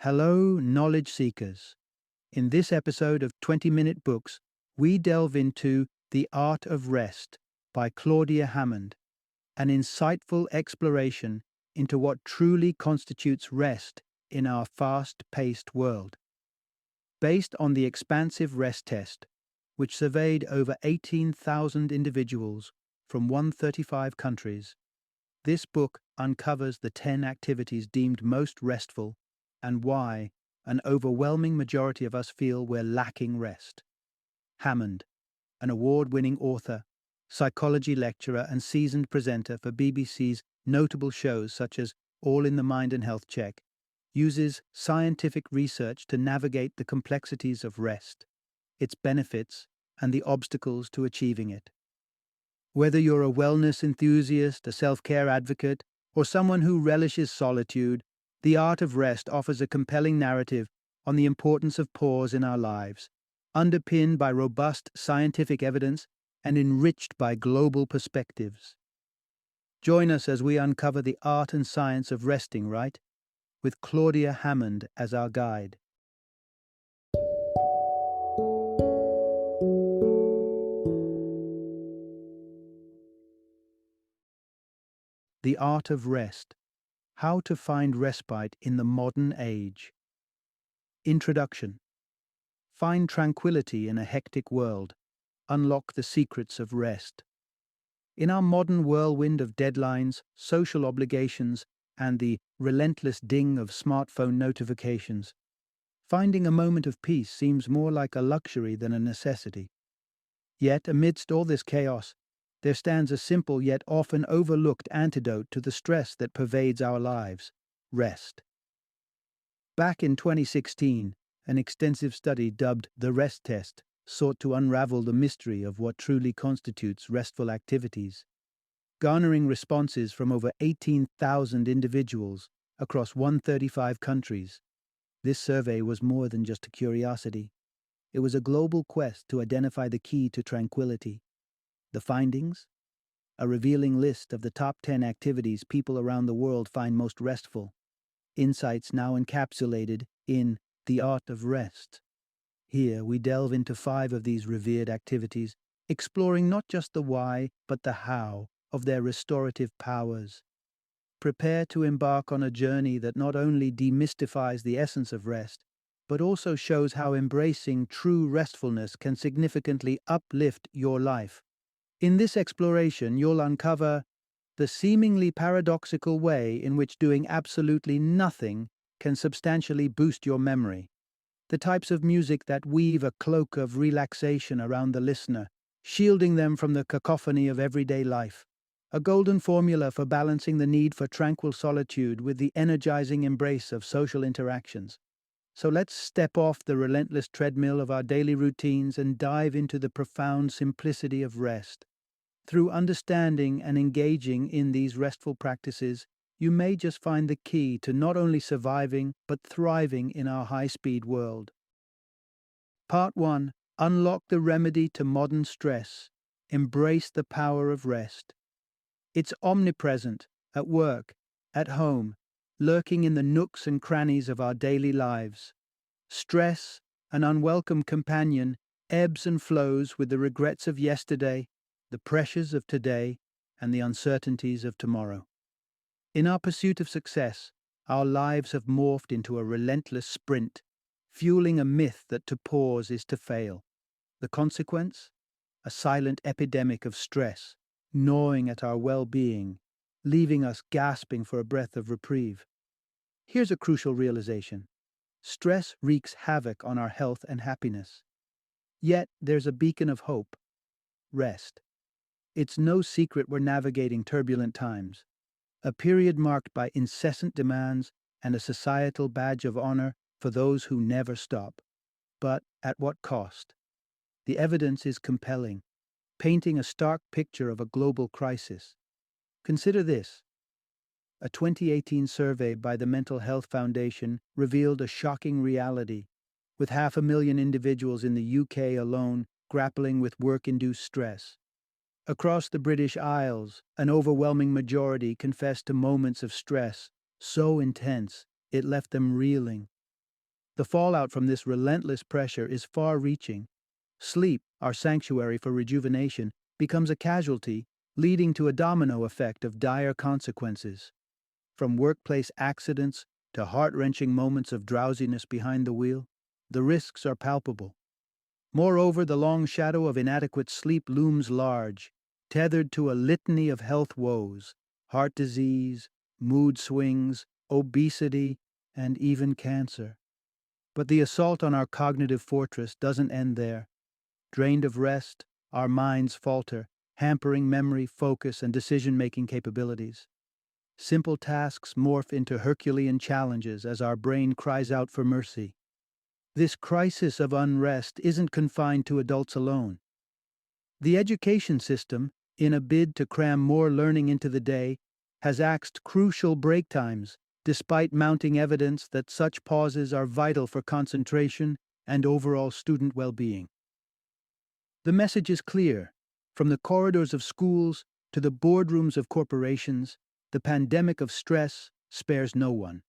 Hello, knowledge seekers. In this episode of 20-Minute Books, we delve into The Art of Rest by Claudia Hammond, an insightful exploration into what truly constitutes rest in our fast-paced world. Based on the expansive rest test, which surveyed over 18,000 individuals from 135 countries, this book uncovers the 10 activities deemed most restful and why an overwhelming majority of us feel we're lacking rest. Hammond, an award-winning author, psychology lecturer and seasoned presenter for BBC's notable shows such as All in the Mind and Health Check, uses scientific research to navigate the complexities of rest, its benefits, and the obstacles to achieving it. Whether you're a wellness enthusiast, a self-care advocate, or someone who relishes solitude, The Art of Rest offers a compelling narrative on the importance of pause in our lives, underpinned by robust scientific evidence and enriched by global perspectives. Join us as we uncover the art and science of resting right, with Claudia Hammond as our guide. The Art of Rest: How to Find Respite in the Modern Age. Introduction. Find tranquility in a hectic world. Unlock the secrets of rest. In our modern whirlwind of deadlines, social obligations, and the relentless ding of smartphone notifications, finding a moment of peace seems more like a luxury than a necessity. Yet, amidst all this chaos, there stands a simple yet often overlooked antidote to the stress that pervades our lives: rest. Back in 2016, an extensive study dubbed the Rest Test sought to unravel the mystery of what truly constitutes restful activities. Garnering responses from over 18,000 individuals across 135 countries, this survey was more than just a curiosity. It was a global quest to identify the key to tranquility. The findings? A revealing list of the top 10 activities people around the world find most restful. Insights now encapsulated in The Art of Rest. Here we delve into 5 of these revered activities, exploring not just the why, but the how of their restorative powers. Prepare to embark on a journey that not only demystifies the essence of rest, but also shows how embracing true restfulness can significantly uplift your life. In this exploration, you'll uncover the seemingly paradoxical way in which doing absolutely nothing can substantially boost your memory, the types of music that weave a cloak of relaxation around the listener, shielding them from the cacophony of everyday life, a golden formula for balancing the need for tranquil solitude with the energizing embrace of social interactions. So let's step off the relentless treadmill of our daily routines and dive into the profound simplicity of rest. Through understanding and engaging in these restful practices, you may just find the key to not only surviving but thriving in our high-speed world. Part 1. Unlock the remedy to modern stress. Embrace the power of rest. It's omnipresent, at work, at home, lurking in the nooks and crannies of our daily lives. Stress, an unwelcome companion, ebbs and flows with the regrets of yesterday, the pressures of today, and the uncertainties of tomorrow. In our pursuit of success, our lives have morphed into a relentless sprint, fueling a myth that to pause is to fail. The consequence? A silent epidemic of stress, gnawing at our well-being, leaving us gasping for a breath of reprieve. Here's a crucial realization: stress wreaks havoc on our health and happiness. Yet there's a beacon of hope: rest. It's no secret we're navigating turbulent times, a period marked by incessant demands and a societal badge of honor for those who never stop. But at what cost? The evidence is compelling, painting a stark picture of a global crisis. Consider this. A 2018 survey by the Mental Health Foundation revealed a shocking reality, with 500,000 individuals in the UK alone grappling with work-induced stress. Across the British Isles, an overwhelming majority confessed to moments of stress so intense it left them reeling, The fallout from this relentless pressure is far reaching. Sleep, our sanctuary for rejuvenation, becomes a casualty, leading to a domino effect of dire consequences. From workplace accidents to heart wrenching moments of drowsiness behind the wheel, the risks are palpable. Moreover, the long shadow of inadequate sleep looms large, tethered to a litany of health woes: heart disease, mood swings, obesity, and even cancer. But the assault on our cognitive fortress doesn't end there. Drained of rest, our minds falter, hampering memory, focus, and decision making capabilities. Simple tasks morph into Herculean challenges as our brain cries out for mercy. This crisis of unrest isn't confined to adults alone. The education system, in a bid to cram more learning into the day, has axed crucial break times, despite mounting evidence that such pauses are vital for concentration and overall student well-being. The message is clear. From the corridors of schools to the boardrooms of corporations, the pandemic of stress spares no one.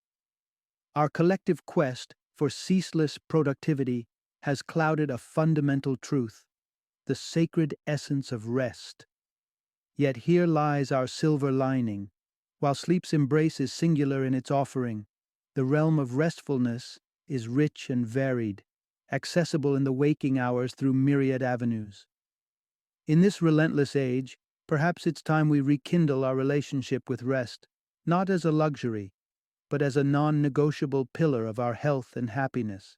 Our collective quest for ceaseless productivity has clouded a fundamental truth: the sacred essence of rest. Yet here lies our silver lining. While sleep's embrace is singular in its offering, the realm of restfulness is rich and varied, accessible in the waking hours through myriad avenues. In this relentless age, perhaps it's time we rekindle our relationship with rest, not as a luxury, but as a non-negotiable pillar of our health and happiness.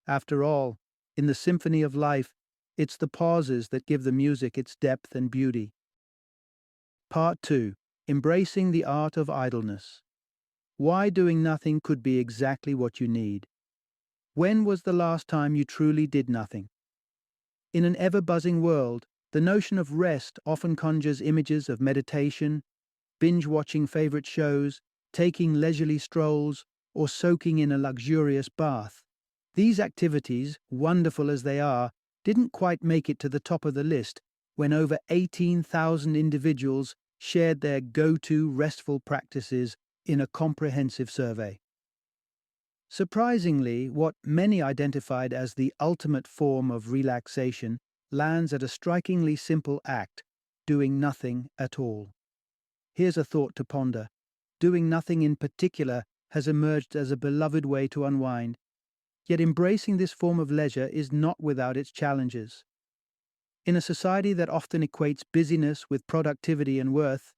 After all, in the symphony of life, it's the pauses that give the music its depth and beauty. Part 2. Embracing the art of idleness. Why doing nothing could be exactly what you need. When was the last time you truly did nothing? In an ever-buzzing world, the notion of rest often conjures images of meditation, binge-watching favorite shows, taking leisurely strolls, or soaking in a luxurious bath. These activities, wonderful as they are, didn't quite make it to the top of the list when over 18,000 individuals shared their go-to restful practices in a comprehensive survey. Surprisingly, what many identified as the ultimate form of relaxation lands at a strikingly simple act: doing nothing at all. Here's a thought to ponder. Doing nothing in particular has emerged as a beloved way to unwind, yet embracing this form of leisure is not without its challenges. In a society that often equates busyness with productivity and worth,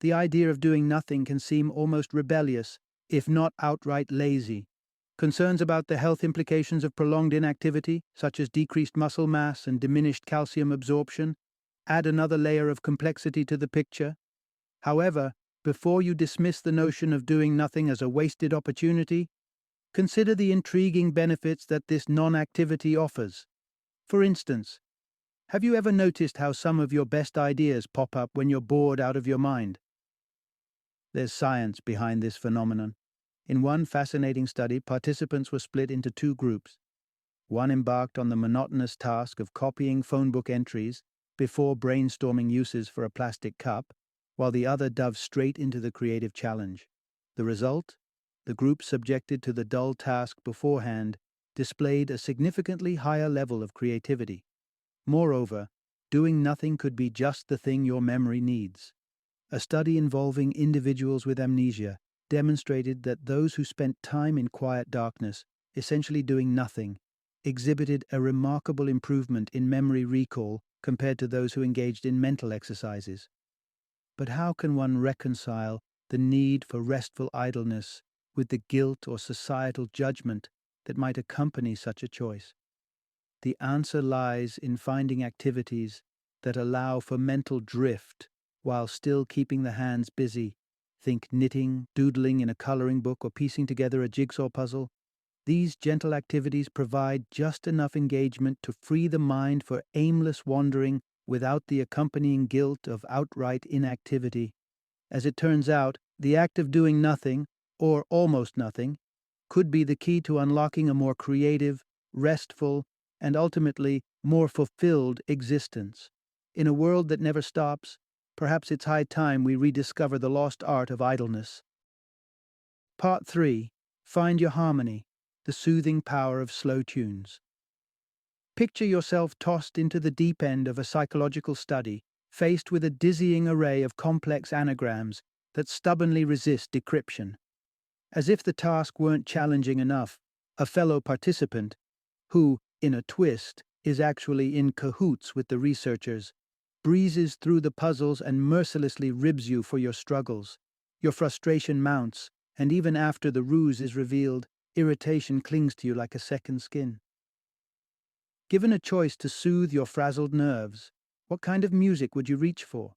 the idea of doing nothing can seem almost rebellious, if not outright lazy. Concerns about the health implications of prolonged inactivity, such as decreased muscle mass and diminished calcium absorption, add another layer of complexity to the picture. However, before you dismiss the notion of doing nothing as a wasted opportunity, consider the intriguing benefits that this non-activity offers. For instance, have you ever noticed how some of your best ideas pop up when you're bored out of your mind? There's science behind this phenomenon. In one fascinating study, participants were split into two groups. One embarked on the monotonous task of copying phone book entries before brainstorming uses for a plastic cup, while the other dove straight into the creative challenge. The result? The group subjected to the dull task beforehand displayed a significantly higher level of creativity. Moreover, doing nothing could be just the thing your memory needs. A study involving individuals with amnesia demonstrated that those who spent time in quiet darkness, essentially doing nothing, exhibited a remarkable improvement in memory recall compared to those who engaged in mental exercises. But how can one reconcile the need for restful idleness with the guilt or societal judgment that might accompany such a choice? The answer lies in finding activities that allow for mental drift while still keeping the hands busy. Think knitting, doodling in a coloring book, or piecing together a jigsaw puzzle. These gentle activities provide just enough engagement to free the mind for aimless wandering without the accompanying guilt of outright inactivity. As it turns out, the act of doing nothing, or almost nothing, could be the key to unlocking a more creative, restful, and ultimately more fulfilled existence. In a world that never stops, perhaps it's high time we rediscover the lost art of idleness. Part 3. Find your harmony. the soothing power of slow tunes. Picture yourself tossed into the deep end of a psychological study, faced with a dizzying array of complex anagrams that stubbornly resist decryption. As if the task weren't challenging enough, a fellow participant, who, in a twist, is actually in cahoots with the researchers, breezes through the puzzles and mercilessly ribs you for your struggles. Your frustration mounts, and even after the ruse is revealed, irritation clings to you like a second skin. Given a choice to soothe your frazzled nerves, what kind of music would you reach for?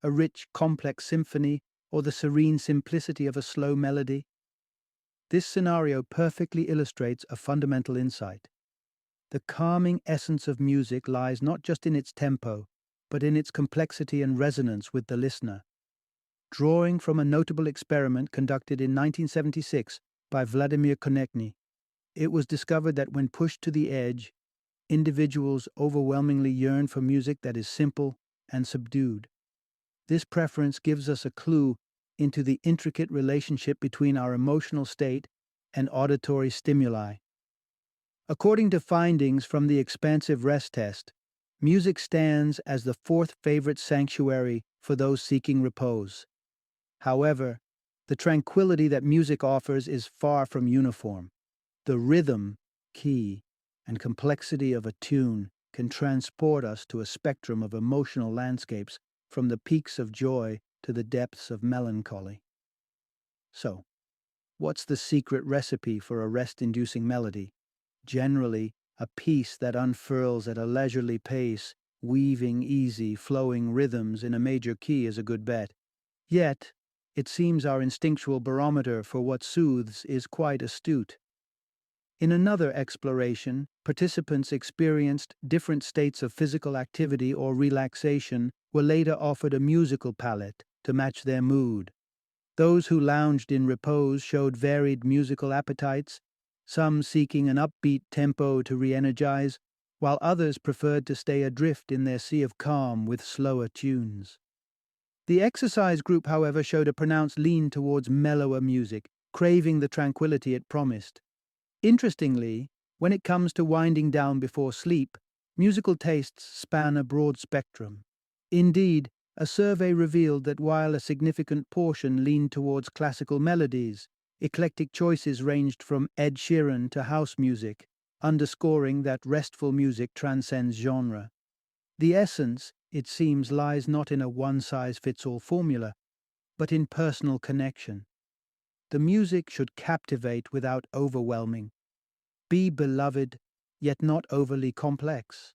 A rich, complex symphony, or the serene simplicity of a slow melody? This scenario perfectly illustrates a fundamental insight. The calming essence of music lies not just in its tempo, but in its complexity and resonance with the listener. Drawing from a notable experiment conducted in 1976 by Vladimir Konechny, it was discovered that when pushed to the edge, individuals overwhelmingly yearn for music that is simple and subdued. This preference gives us a clue into the intricate relationship between our emotional state and auditory stimuli. According to findings from the expansive rest test, music stands as the fourth favorite sanctuary for those seeking repose. However, the tranquility that music offers is far from uniform. The rhythm, key, and complexity of a tune can transport us to a spectrum of emotional landscapes, from the peaks of joy to the depths of melancholy. So, what's the secret recipe for a rest-inducing melody? Generally, a piece that unfurls at a leisurely pace, weaving easy, flowing rhythms in a major key is a good bet. Yet, it seems our instinctual barometer for what soothes is quite astute. In another exploration, participants experienced different states of physical activity or relaxation were later offered a musical palette to match their mood. Those who lounged in repose showed varied musical appetites, some seeking an upbeat tempo to re-energize, while others preferred to stay adrift in their sea of calm with slower tunes. The exercise group, however, showed a pronounced lean towards mellower music, craving the tranquility it promised. Interestingly, when it comes to winding down before sleep, musical tastes span a broad spectrum. Indeed, a survey revealed that while a significant portion leaned towards classical melodies, eclectic choices ranged from Ed Sheeran to house music, underscoring that restful music transcends genre. The essence, it seems, lies not in a one-size-fits-all formula, but in personal connection. The music should captivate without overwhelming, be beloved, yet not overly complex.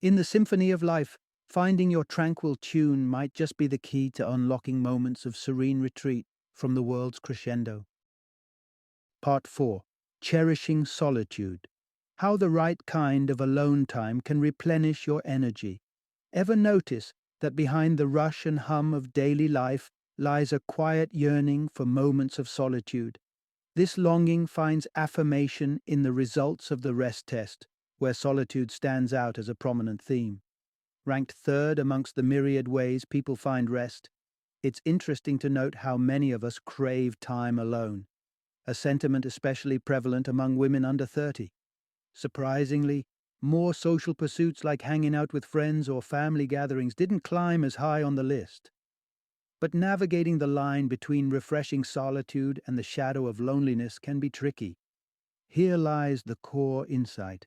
In the symphony of life, finding your tranquil tune might just be the key to unlocking moments of serene retreat from the world's crescendo. Part 4. Cherishing Solitude. How the right kind of alone time can replenish your energy. Ever notice that behind the rush and hum of daily life lies a quiet yearning for moments of solitude? This longing finds affirmation in the results of the rest test, where solitude stands out as a prominent theme. Ranked third amongst the myriad ways people find rest, it's interesting to note how many of us crave time alone, a sentiment especially prevalent among women under 30. Surprisingly, more social pursuits like hanging out with friends or family gatherings didn't climb as high on the list. But navigating the line between refreshing solitude and the shadow of loneliness can be tricky. Here lies the core insight.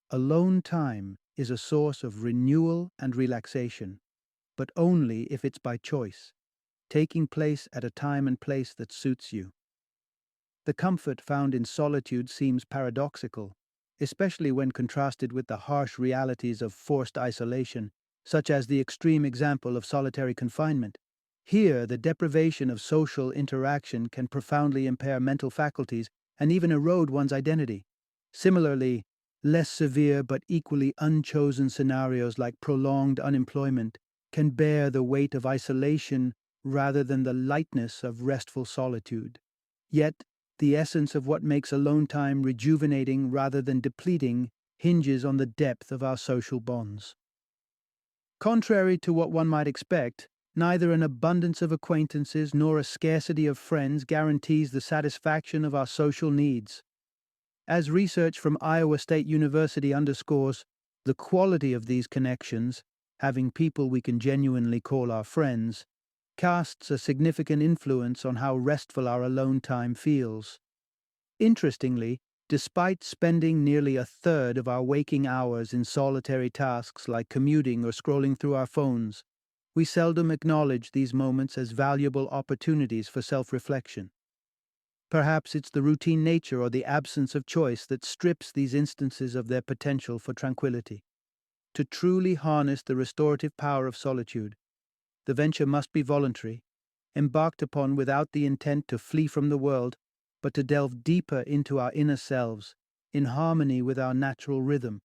Alone time is a source of renewal and relaxation, but only if it's by choice, taking place at a time and place that suits you. The comfort found in solitude seems paradoxical, especially when contrasted with the harsh realities of forced isolation, such as the extreme example of solitary confinement. Here, the deprivation of social interaction can profoundly impair mental faculties and even erode one's identity. Similarly, less severe but equally unchosen scenarios like prolonged unemployment can bear the weight of isolation rather than the lightness of restful solitude. Yet, the essence of what makes alone time rejuvenating rather than depleting hinges on the depth of our social bonds. Contrary to what one might expect, neither an abundance of acquaintances nor a scarcity of friends guarantees the satisfaction of our social needs. As research from Iowa State University underscores, the quality of these connections, having people we can genuinely call our friends, casts a significant influence on how restful our alone time feels. Interestingly, despite spending nearly a third of our waking hours in solitary tasks like commuting or scrolling through our phones, we seldom acknowledge these moments as valuable opportunities for self-reflection. Perhaps it's the routine nature or the absence of choice that strips these instances of their potential for tranquility. To truly harness the restorative power of solitude, the venture must be voluntary, embarked upon without the intent to flee from the world, but to delve deeper into our inner selves, in harmony with our natural rhythm.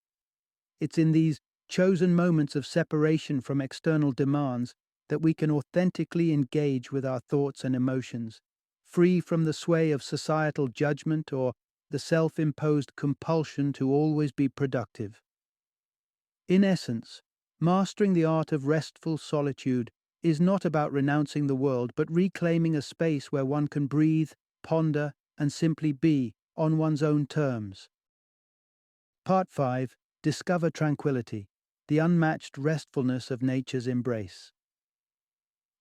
It's in these chosen moments of separation from external demands that we can authentically engage with our thoughts and emotions, free from the sway of societal judgment or the self-imposed compulsion to always be productive. In essence, mastering the art of restful solitude is not about renouncing the world, but reclaiming a space where one can breathe, ponder, and simply be on one's own terms. Part 5. Discover tranquility, the unmatched restfulness of nature's embrace.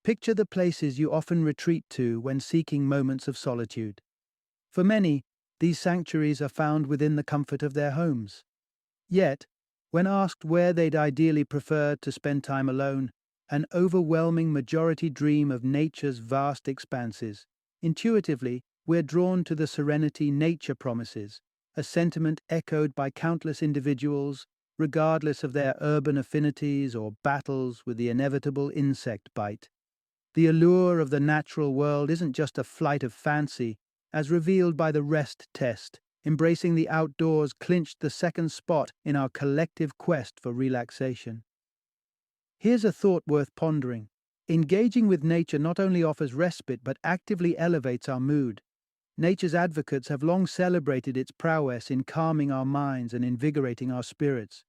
Picture the places you often retreat to when seeking moments of solitude. For many, these sanctuaries are found within the comfort of their homes. Yet, when asked where they'd ideally prefer to spend time alone, an overwhelming majority dream of nature's vast expanses. Intuitively, we're drawn to the serenity nature promises, a sentiment echoed by countless individuals, regardless of their urban affinities or battles with the inevitable insect bite. The allure of the natural world isn't just a flight of fancy, as revealed by the rest test. Embracing the outdoors clinched the second spot in our collective quest for relaxation. Here's a thought worth pondering. Engaging with nature not only offers respite but actively elevates our mood. Nature's advocates have long celebrated its prowess in calming our minds and invigorating our spirits.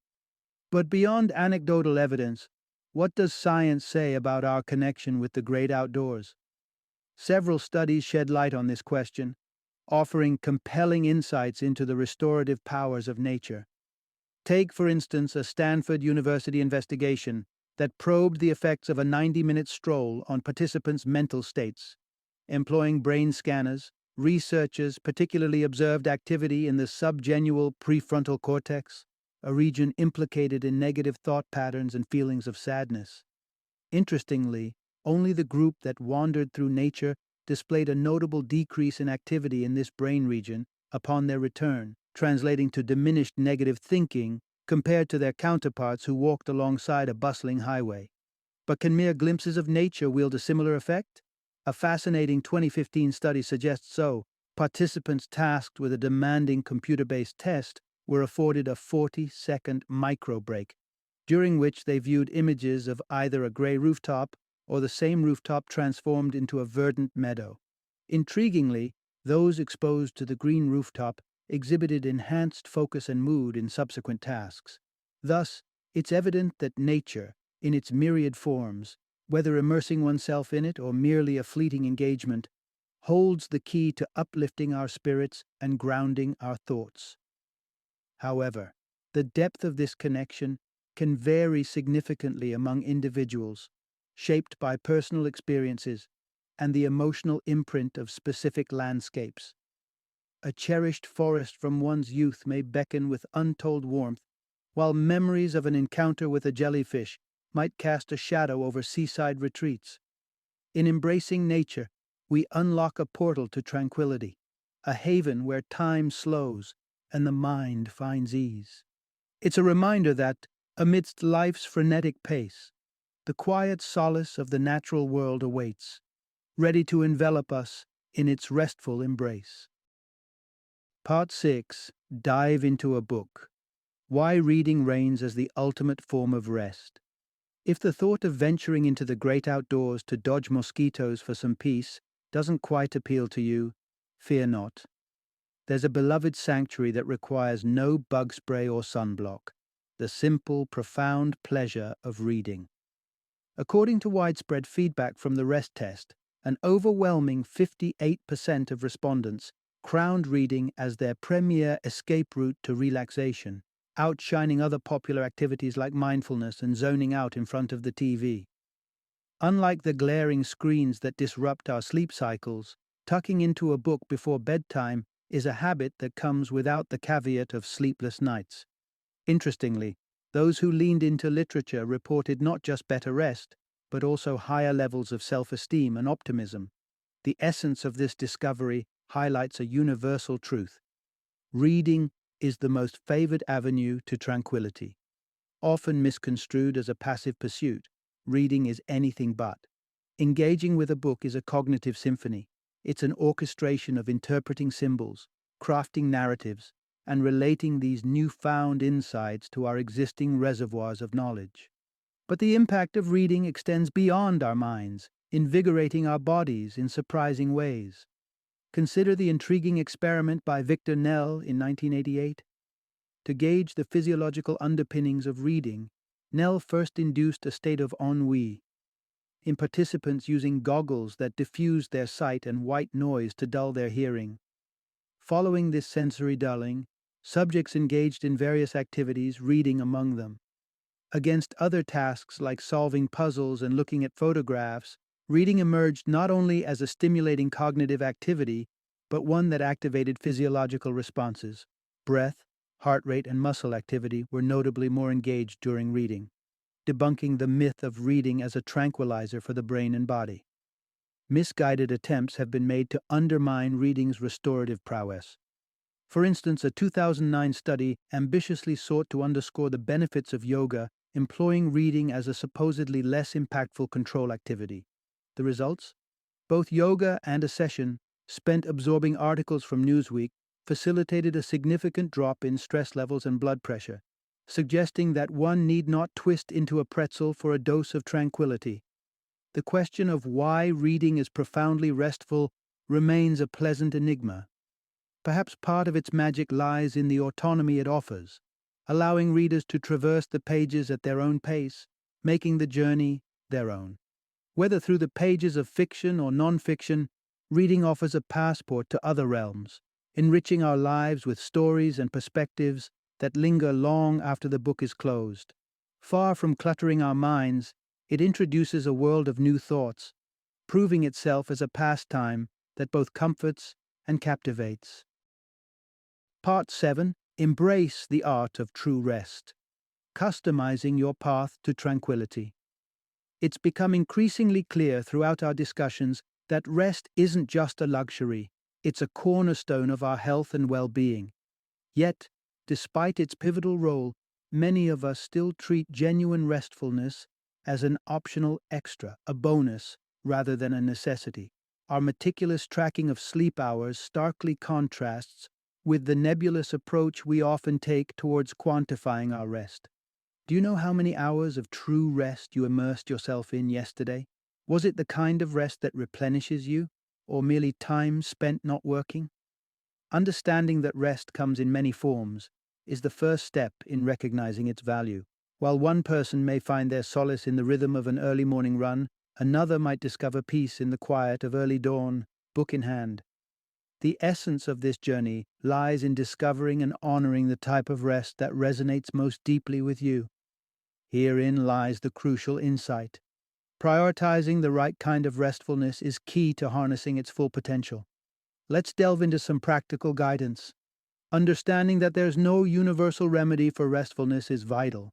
But beyond anecdotal evidence, what does science say about our connection with the great outdoors? Several studies shed light on this question, offering compelling insights into the restorative powers of nature. Take, for instance, a Stanford University investigation that probed the effects of a 90-minute stroll on participants' mental states. Employing brain scanners, researchers particularly observed activity in the subgenual prefrontal cortex, a region implicated in negative thought patterns and feelings of sadness. Interestingly, only the group that wandered through nature displayed a notable decrease in activity in this brain region upon their return, translating to diminished negative thinking compared to their counterparts who walked alongside a bustling highway. But can mere glimpses of nature wield a similar effect? A fascinating 2015 study suggests so. Participants tasked with a demanding computer-based test were afforded a 40-second micro break, during which they viewed images of either a gray rooftop or the same rooftop transformed into a verdant meadow. Intriguingly, those exposed to the green rooftop exhibited enhanced focus and mood in subsequent tasks. Thus, it's evident that nature, in its myriad forms, whether immersing oneself in it or merely a fleeting engagement, holds the key to uplifting our spirits and grounding our thoughts. However, the depth of this connection can vary significantly among individuals, shaped by personal experiences and the emotional imprint of specific landscapes. A cherished forest from one's youth may beckon with untold warmth, while memories of an encounter with a jellyfish might cast a shadow over seaside retreats. In embracing nature, we unlock a portal to tranquility, a haven where time slows and the mind finds ease. It's a reminder that, amidst life's frenetic pace, the quiet solace of the natural world awaits, ready to envelop us in its restful embrace. Part 6. Dive into a book. Why reading reigns as the ultimate form of rest. If the thought of venturing into the great outdoors to dodge mosquitoes for some peace doesn't quite appeal to you, fear not. There's a beloved sanctuary that requires no bug spray or sunblock, the simple, profound pleasure of reading. According to widespread feedback from the rest test, an overwhelming 58% of respondents crowned reading as their premier escape route to relaxation, outshining other popular activities like mindfulness and zoning out in front of the TV. Unlike the glaring screens that disrupt our sleep cycles, tucking into a book before bedtime is a habit that comes without the caveat of sleepless nights. Interestingly, those who leaned into literature reported not just better rest, but also higher levels of self-esteem and optimism. The essence of this discovery highlights a universal truth. Reading is the most favored avenue to tranquility. Often misconstrued as a passive pursuit, reading is anything but. Engaging with a book is a cognitive symphony. It's an orchestration of interpreting symbols, crafting narratives, and relating these newfound insights to our existing reservoirs of knowledge. But the impact of reading extends beyond our minds, invigorating our bodies in surprising ways. Consider the intriguing experiment by Victor Nell in 1988. To gauge the physiological underpinnings of reading, Nell first induced a state of ennui in participants using goggles that diffused their sight and white noise to dull their hearing. Following this sensory dulling, subjects engaged in various activities, reading among them. Against other tasks like solving puzzles and looking at photographs, reading emerged not only as a stimulating cognitive activity, but one that activated physiological responses. Breath, heart rate, and muscle activity were notably more engaged during reading, debunking the myth of reading as a tranquilizer for the brain and body. Misguided attempts have been made to undermine reading's restorative prowess. For instance, a 2009 study ambitiously sought to underscore the benefits of yoga, employing reading as a supposedly less impactful control activity. The results? Both yoga and a session, spent absorbing articles from Newsweek, facilitated a significant drop in stress levels and blood pressure, suggesting that one need not twist into a pretzel for a dose of tranquility. The question of why reading is profoundly restful remains a pleasant enigma. Perhaps part of its magic lies in the autonomy it offers, allowing readers to traverse the pages at their own pace, making the journey their own. Whether through the pages of fiction or non-fiction, reading offers a passport to other realms, enriching our lives with stories and perspectives that linger long after the book is closed. Far from cluttering our minds, it introduces a world of new thoughts, proving itself as a pastime that both comforts and captivates. Part 7. Embrace the art of true rest. Customizing your path to tranquility. It's become increasingly clear throughout our discussions that rest isn't just a luxury, it's a cornerstone of our health and well-being. Yet, despite its pivotal role, many of us still treat genuine restfulness as an optional extra, a bonus, rather than a necessity. Our meticulous tracking of sleep hours starkly contrasts with the nebulous approach we often take towards quantifying our rest. Do you know how many hours of true rest you immersed yourself in yesterday? Was it the kind of rest that replenishes you, or merely time spent not working? Understanding that rest comes in many forms is the first step in recognizing its value. While one person may find their solace in the rhythm of an early morning run, another might discover peace in the quiet of early dawn, book in hand. The essence of this journey lies in discovering and honoring the type of rest that resonates most deeply with you. Herein lies the crucial insight. Prioritizing the right kind of restfulness is key to harnessing its full potential. Let's delve into some practical guidance. Understanding that there's no universal remedy for restfulness is vital.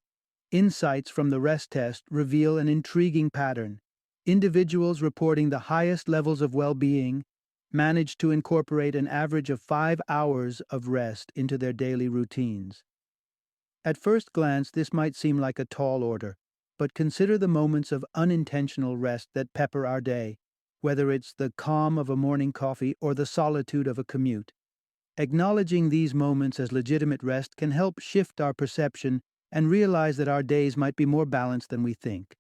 Insights from the rest test reveal an intriguing pattern. Individuals reporting the highest levels of well-being managed to incorporate an average of 5 hours of rest into their daily routines. At first glance, this might seem like a tall order, but consider the moments of unintentional rest that pepper our day, whether it's the calm of a morning coffee or the solitude of a commute. Acknowledging these moments as legitimate rest can help shift our perception and realize that our days might be more balanced than we think.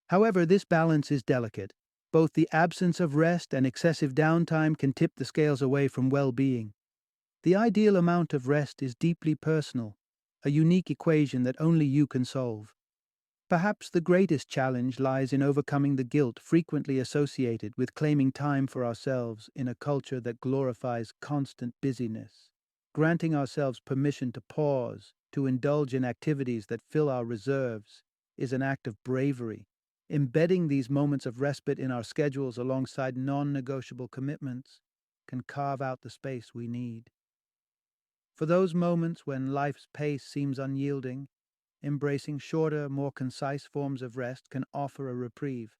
However, this balance is delicate. Both the absence of rest and excessive downtime can tip the scales away from well-being. The ideal amount of rest is deeply personal, a unique equation that only you can solve. Perhaps the greatest challenge lies in overcoming the guilt frequently associated with claiming time for ourselves in a culture that glorifies constant busyness. Granting ourselves permission to pause, to indulge in activities that fill our reserves, is an act of bravery. Embedding these moments of respite in our schedules alongside non-negotiable commitments can carve out the space we need. For those moments when life's pace seems unyielding, embracing shorter, more concise forms of rest can offer a reprieve.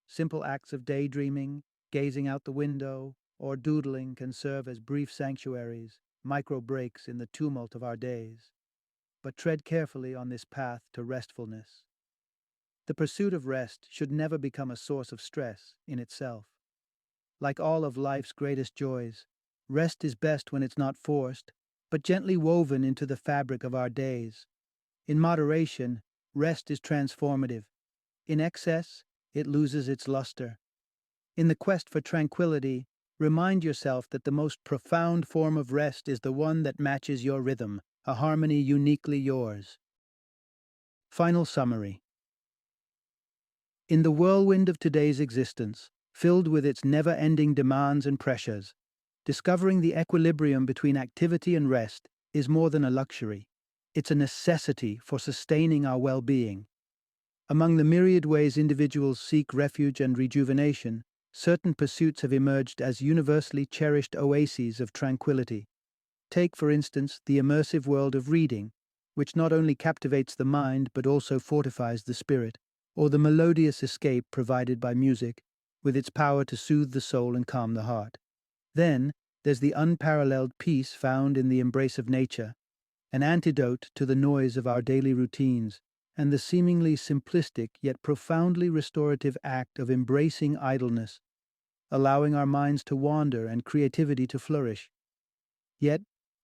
Simple acts of daydreaming, gazing out the window, or doodling can serve as brief sanctuaries, micro breaks in the tumult of our days. But tread carefully on this path to restfulness. The pursuit of rest should never become a source of stress in itself. Like all of life's greatest joys, rest is best when it's not forced, but gently woven into the fabric of our days. In moderation, rest is transformative. In excess, it loses its luster. In the quest for tranquility, remind yourself that the most profound form of rest is the one that matches your rhythm, a harmony uniquely yours. Final summary. In the whirlwind of today's existence, filled with its never-ending demands and pressures, discovering the equilibrium between activity and rest is more than a luxury. It's a necessity for sustaining our well-being. Among the myriad ways individuals seek refuge and rejuvenation, certain pursuits have emerged as universally cherished oases of tranquility. Take, for instance, the immersive world of reading, which not only captivates the mind but also fortifies the spirit, or the melodious escape provided by music, with its power to soothe the soul and calm the heart. Then, there's the unparalleled peace found in the embrace of nature, an antidote to the noise of our daily routines, and the seemingly simplistic yet profoundly restorative act of embracing idleness, allowing our minds to wander and creativity to flourish. Yet,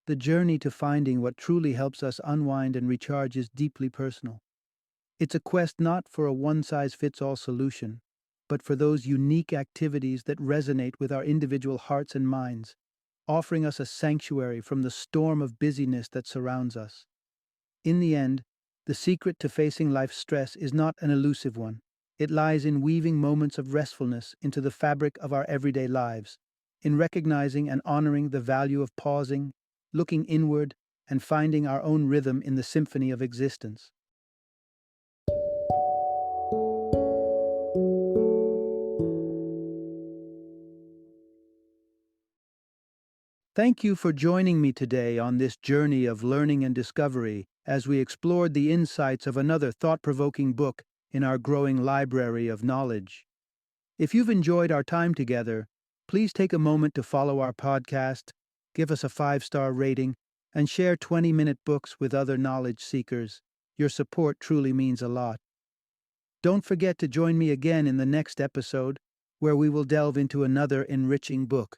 the journey to finding what truly helps us unwind and recharge is deeply personal. It's a quest not for a one-size-fits-all solution, but for those unique activities that resonate with our individual hearts and minds, offering us a sanctuary from the storm of busyness that surrounds us. In the end, the secret to facing life's stress is not an elusive one. It lies in weaving moments of restfulness into the fabric of our everyday lives, in recognizing and honoring the value of pausing, looking inward, and finding our own rhythm in the symphony of existence. Thank you for joining me today on this journey of learning and discovery as we explored the insights of another thought-provoking book in our growing library of knowledge. If you've enjoyed our time together, please take a moment to follow our podcast, give us a 5-star rating, and share 20-minute books with other knowledge seekers. Your support truly means a lot. Don't forget to join me again in the next episode, where we will delve into another enriching book.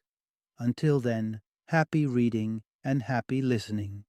Until then, happy reading and happy listening.